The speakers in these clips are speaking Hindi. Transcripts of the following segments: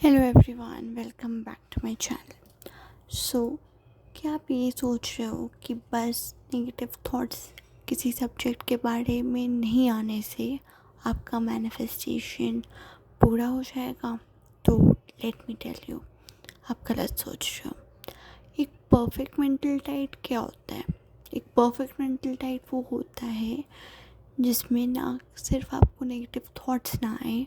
Hello everyone, welcome back to my channel. So क्या आप ये सोच रहे हो कि बस नेगेटिव थॉट्स किसी सब्जेक्ट के बारे में नहीं आने से आपका मैनिफेस्टेशन पूरा हो जाएगा? तो लेट मी टेल यू, आप गलत सोच रहे हो। एक परफेक्ट मेंटल डाइट क्या होता है? एक परफेक्ट मेंटल डाइट वो होता है जिसमें ना सिर्फ आपको नेगेटिव थॉट्स ना आए,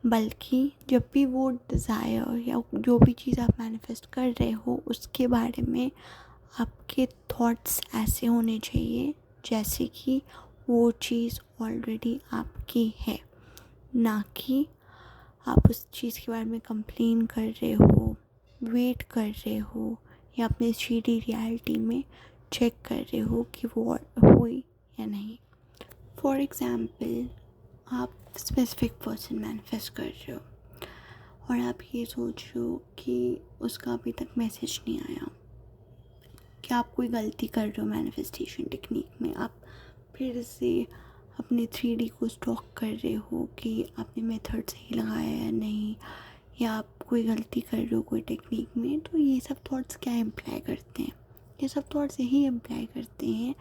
बल्कि जब भी वो डिज़ायर या जो भी चीज़ आप मैनिफेस्ट कर रहे हो उसके बारे में आपके थॉट्स ऐसे होने चाहिए जैसे कि वो चीज़ ऑलरेडी आपकी है, ना कि आप उस चीज़ के बारे में कंप्लेन कर रहे हो, वेट कर रहे हो या अपने थ्री रियलिटी में चेक कर रहे हो कि वो हुई या नहीं। फॉर एग्ज़ाम्पल, आप स्पेसिफिक पर्सन मैनिफेस्ट कर रहे हो और आप ये सोच रहे हो कि उसका अभी तक मैसेज नहीं आया। क्या आप कोई गलती कर रहे हो मैनिफेस्टेशन टेक्निक में? आप फिर से अपने 3D को स्टॉक कर रहे हो कि आपने मेथड सही लगाया या नहीं, या आप कोई गलती कर रहे हो कोई टेक्निक में। तो ये सब थॉट्स क्या इम्प्लाई करते हैं? ये सब थॉट्स यही इम्प्लाई करते हैं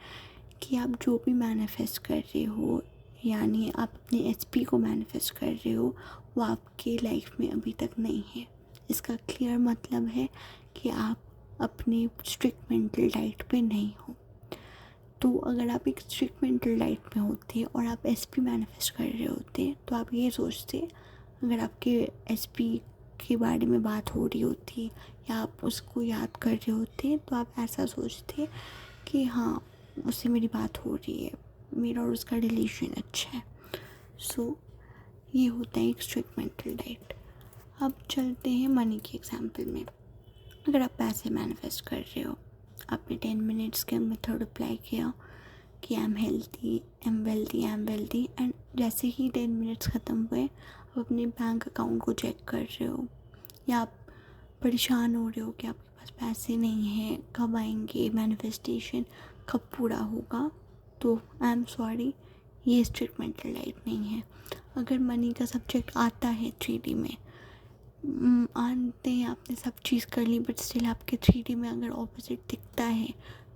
कि आप जो भी मैनिफेस्ट कर रहे हो, यानी आप अपने एचपी को मैनिफेस्ट कर रहे हो, वो आपके लाइफ में अभी तक नहीं है। इसका क्लियर मतलब है कि आप अपने स्ट्रिक्ट मेंटल डाइट पे नहीं हो। तो अगर आप एक स्ट्रिक्ट मेंटल डाइट में होते और आप एचपी मैनिफेस्ट कर रहे होते तो आप ये सोचते, अगर आपके एचपी के बारे में बात हो रही होती या आप उसको याद कर रहे होते तो आप ऐसा सोचते कि हाँ, उससे मेरी बात हो रही है, मेरा और उसका रिलेशन अच्छा है। सो ये होता है एक स्ट्रिक्ट मेंटल डाइट। अब चलते हैं मनी के एग्जांपल में। अगर आप पैसे मैनिफेस्ट कर रहे हो, आपने 10 मिनट्स के मेथड अप्लाई किया कि I am healthy, I am wealthy, I am wealthy, and जैसे ही 10 मिनट्स ख़त्म हुए आप अपने बैंक अकाउंट को चेक कर रहे हो या आप परेशान हो रहे हो कि आपके पास पैसे नहीं हैं, कब आएंगे, मैनिफेस्टेशन कब पूरा होगा। तो आई एम सॉरी, ये स्ट्रिक्ट मेंटल डाइट नहीं है। अगर मनी का सब्जेक्ट आता है 3D में, आते हैं, आपने सब चीज़ कर ली, बट स्टिल आपके 3D में अगर ऑपोजिट दिखता है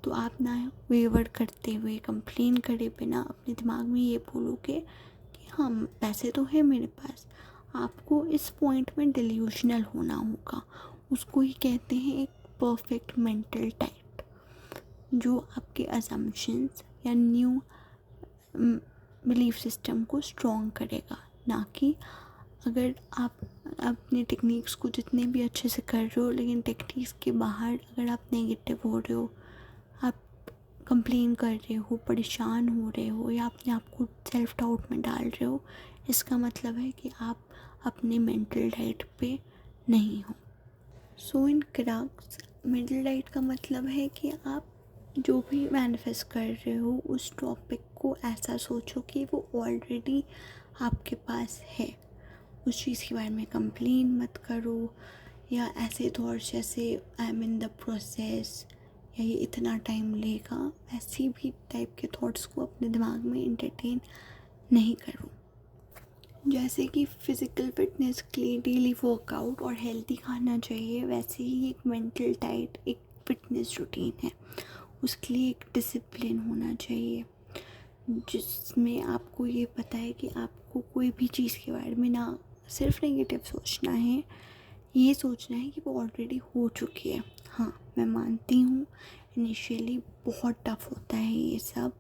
तो आप ना वेवर करते हुए, कंप्लेन करे बिना अपने दिमाग में ये बोलोगे कि हाँ, पैसे तो है मेरे पास। आपको इस पॉइंट में डिल्यूशनल होना होगा। उसको ही कहते हैं एक परफेक्ट मेंटल टाइप, जो आपके असम्पशंस या न्यू बिलीफ सिस्टम को स्ट्रॉन्ग करेगा। ना कि अगर आप अपने टेक्निक्स को जितने भी अच्छे से कर रहे हो लेकिन टेक्निक्स के बाहर अगर आप नेगेटिव हो रहे हो, आप कंप्लेन कर रहे हो, परेशान हो रहे हो या अपने आप को सेल्फ डाउट में डाल रहे हो, इसका मतलब है कि आप अपने मेंटल डाइट पे नहीं हो। सो इन क्रक्स, मेंटल डाइट का मतलब है कि आप जो भी मैनिफेस्ट कर रहे हो उस टॉपिक को ऐसा सोचो कि वो ऑलरेडी आपके पास है। उस चीज़ के बारे में कंप्लेन मत करो या ऐसे थॉट्स जैसे I am in the process या ये इतना टाइम लेगा, ऐसी भी टाइप के थॉट्स को अपने दिमाग में इंटरटेन नहीं करो। जैसे कि फ़िज़िकल फिटनेस के लिए डेली वर्कआउट और हेल्दी खाना चाहिए, वैसे ही एक मेंटल डाइट एक फिटनेस रूटीन है। उसके लिए एक डिसिप्लिन होना चाहिए जिसमें आपको ये पता है कि आपको कोई भी चीज़ के बारे में ना सिर्फ नेगेटिव सोचना है, ये सोचना है कि वो ऑलरेडी हो चुकी है। हाँ, मैं मानती हूँ इनिशियली बहुत टफ होता है ये सब,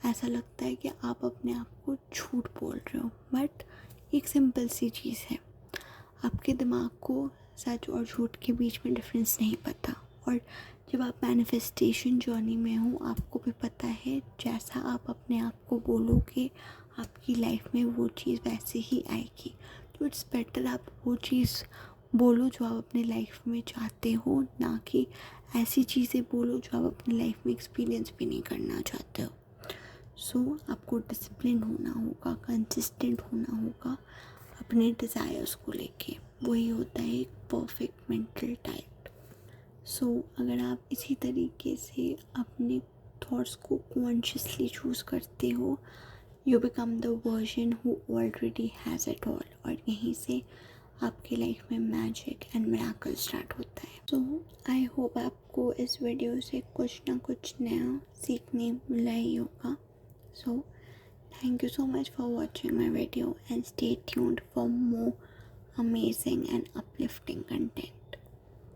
ऐसा लगता है कि आप अपने आप को झूठ बोल रहे हो, बट एक सिंपल सी चीज़ है, आपके दिमाग को सच और झूठ के बीच में डिफरेंस नहीं पता। और जब आप मैनिफेस्टेशन जर्नी में हो, आपको भी पता है जैसा आप अपने आप को बोलोगे आपकी लाइफ में वो चीज़ वैसे ही आएगी। तो इट्स बेटर आप वो चीज़ बोलो जो आप अपनी लाइफ में चाहते हो, ना कि ऐसी चीज़ें बोलो जो आप अपनी लाइफ में एक्सपीरियंस भी नहीं करना चाहते हो। सो आपको डिसिप्लिन होना होगा, कंसिस्टेंट होना होगा अपने डिज़ायर्स को लेके। वही होता है एक परफेक्ट मेंटल टाइप। सो अगर आप इसी तरीके से अपने थॉट्स को कॉन्शियसली चूज़ करते हो, you become the version who already has it all. और यहीं से आपकी लाइफ में मैजिक एंड मिरेकल स्टार्ट होता है। सो आई होप आपको इस वीडियो से कुछ ना कुछ नया सीखने मिला ही होगा। सो thank you so much for watching my video and stay tuned for more amazing and uplifting content.